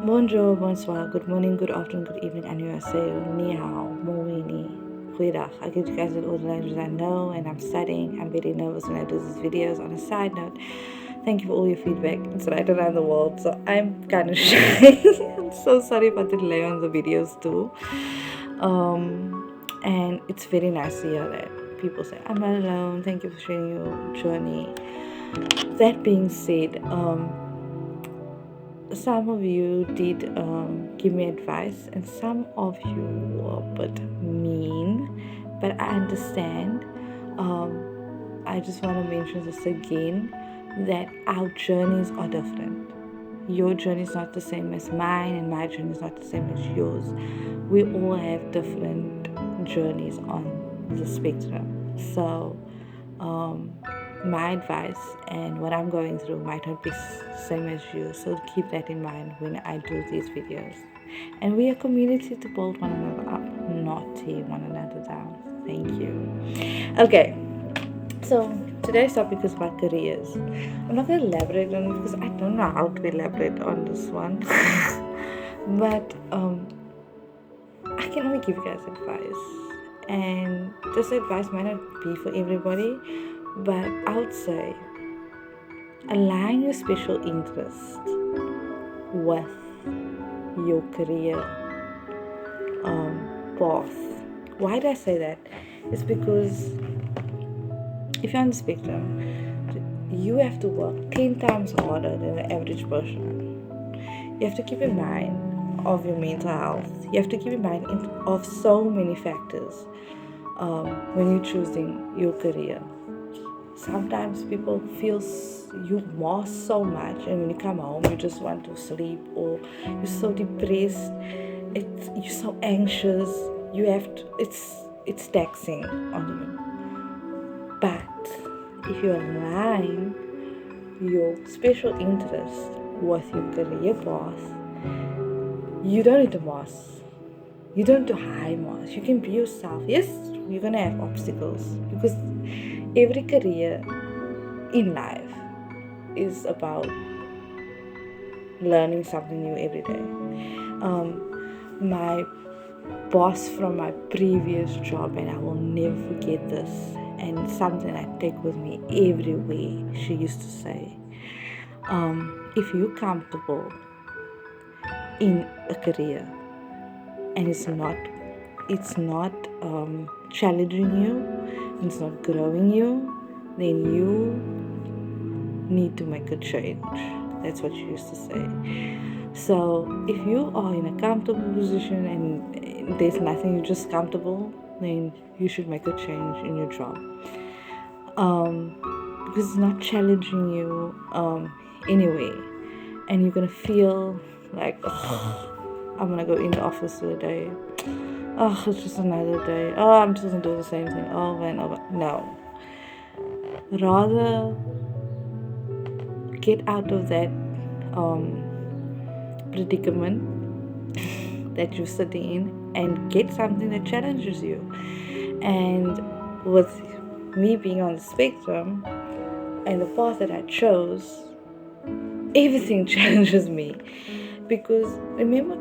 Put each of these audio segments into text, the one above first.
Bonjour, bonsoir, good morning, good afternoon, good evening, annyeonghaseyo, ni hao, moini, goeiedag. I get you guys in all the languages I know, and I'm studying. I'm very nervous when I do these videos. On a side note, thank you for all your feedback. It's right around the world, so I'm kind of shy. I'm so sorry about the delay on the videos too. And it's very nice to hear that people say, I'm not alone. Thank you for sharing your journey. That being said, some of you did give me advice, and some of you were a bit mean, but I understand. I just want to mention this again, that our journeys are different. Your journey is not the same as mine, and my journey is not the same as yours. We all have different journeys on the spectrum. So my advice and what I'm going through might not be the same as you, so keep that in mind when I do these videos. And we are a community to build one another up, not tear one another down. Thank you. Okay, so today's topic is about careers. I'm not going to elaborate on it because I don't know how to elaborate on this one. But I can only give you guys advice, and this advice might not be for everybody, but I would say align your special interest with your career path. Why do I say that? It's because if you're on the spectrum, you have to work 10 times harder than the average person. You have to keep in mind of your mental health. You have to keep in mind of so many factors when you're choosing your career. Sometimes people feel you lost so much, and when you come home you just want to sleep, or you're so depressed, you're so anxious, you have to, it's taxing on you. But if you align your special interest with your career path, you don't need to mask. You don't need to hide mask. You can be yourself. Yes, you're gonna have obstacles, because every career in life is about learning something new every day. My boss from my previous job, and I will never forget this, and something I take with me everywhere, she used to say, if you're comfortable in a career and it's not challenging you, it's not growing you, then you need to make a change. That's what she used to say. So if you are in a comfortable position and there's nothing, you're just comfortable, then you should make a change in your job, because it's not challenging you anyway, and you're gonna feel like, I'm gonna go in the office today, it's just another day, I'm just gonna do the same thing over and over. No, rather get out of that predicament that you're sitting in and get something that challenges you. And with me being on the spectrum and the path that I chose, everything challenges me, because remember,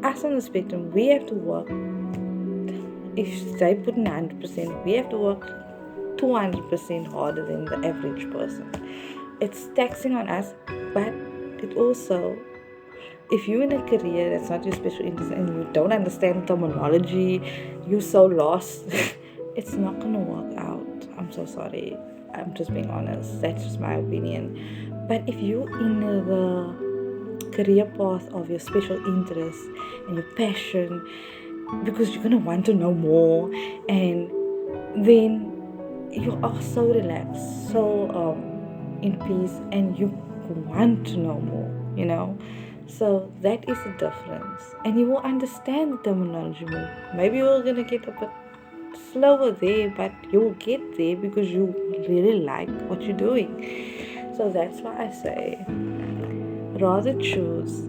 us on the spectrum, we have to work. If they put in 100%, we have to work 200% harder than the average person. It's taxing on us, but it also, if you're in a career that's not your special interest and you don't understand terminology, you're so lost, it's not gonna work out. I'm so sorry. I'm just being honest. That's just my opinion. But if you're in the career path of your special interest and your passion, because you're gonna want to know more, and then you are so relaxed, so in peace, and you want to know more. So that is the difference, and you will understand the terminology more. Maybe you're gonna get a bit slower there, but you'll get there because you really like what you're doing. So that's why I say, rather choose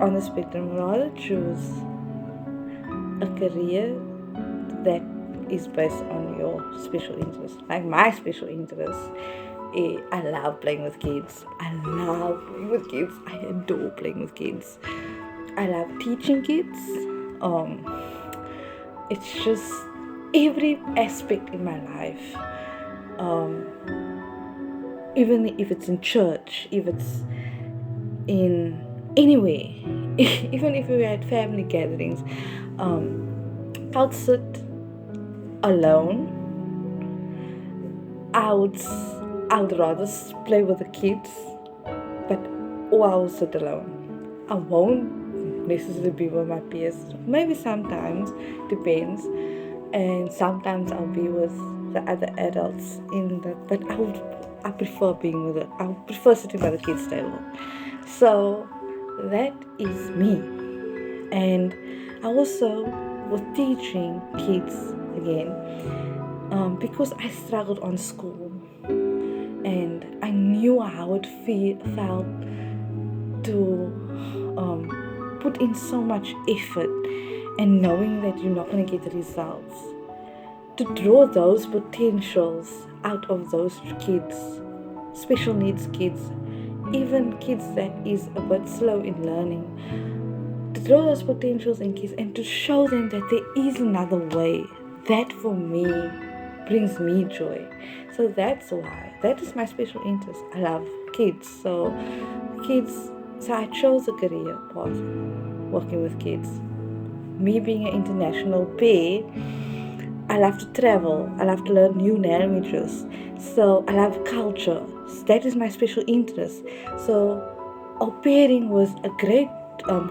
on the spectrum, rather choose a career that is based on your special interest. Like my special interest I love playing with kids. I love playing with kids. I adore playing with kids. I love teaching kids. Um, it's just every aspect in my life. Um, Even if it's in church, if it's in any way, even if we were at family gatherings, I'd sit alone. I would I would rather play with the kids, but or I will sit alone. I won't necessarily be with my peers. Maybe sometimes, depends. And sometimes I'll be with the other adults in the. But I prefer being with I prefer sitting by the kids table. So that is me. And I also was teaching kids again, because I struggled on school, and I knew how it felt to put in so much effort and knowing that you're not going to get the results. To draw those potentials out of those kids, special needs kids, even kids that is a bit slow in learning, to draw those potentials in kids and to show them that there is another way, that for me brings me joy. So that's why, that is my special interest. I love kids. So I chose a career path working with kids. Me being an international peer, I love to travel. I love to learn new languages. So I love culture. That is my special interest. So au pairing was a great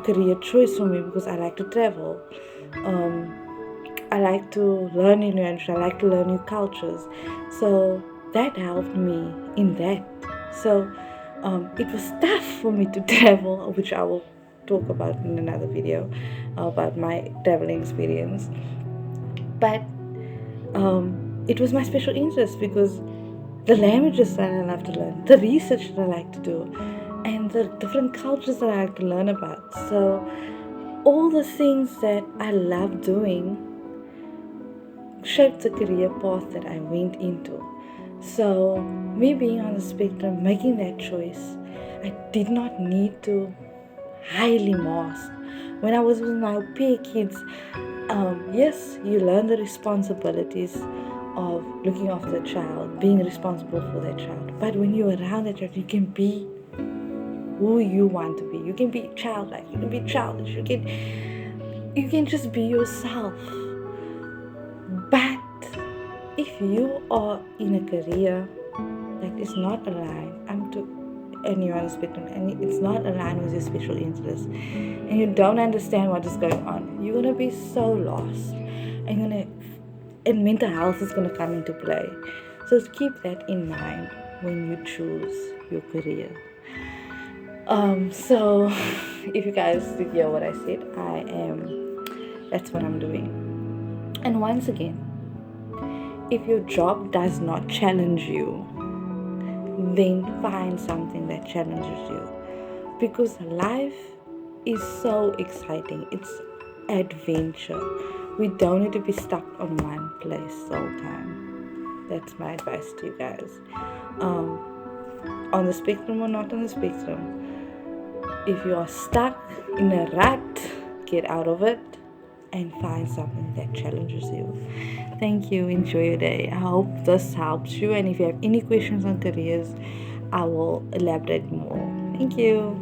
career choice for me because I like to travel. I like to learn new languages. I like to learn new cultures. So that helped me in that. So it was tough for me to travel, which I will talk about in another video about my traveling experience. But it was my special interest because the languages that I love to learn, the research that I like to do, and the different cultures that I like to learn about. So all the things that I love doing shaped the career path that I went into. So me being on the spectrum, making that choice, I did not need to highly mask. When I was with my peer kids, yes, you learn the responsibilities of looking after the child, being responsible for that child. But when you're around that child, you can be who you want to be. You can be childlike. You can be childish. You can just be yourself. But if you are in a career that is not aligned, and you're on the spectrum, and it's not aligned with your special interests, and you don't understand what is going on, you're gonna be so lost, and mental health is gonna come into play. So keep that in mind when you choose your career. So if you guys did hear what I said, that's what I'm doing. And once again, if your job does not challenge you, then find something that challenges you, because life is so exciting. It's adventure. We don't need to be stuck on one place all the time. That's my advice to you guys. On the spectrum or not on the spectrum, if you are stuck in a rut, get out of it and find something that challenges you. Thank you. Enjoy your day. I hope this helps you. And if you have any questions on careers, I will elaborate more. Thank you.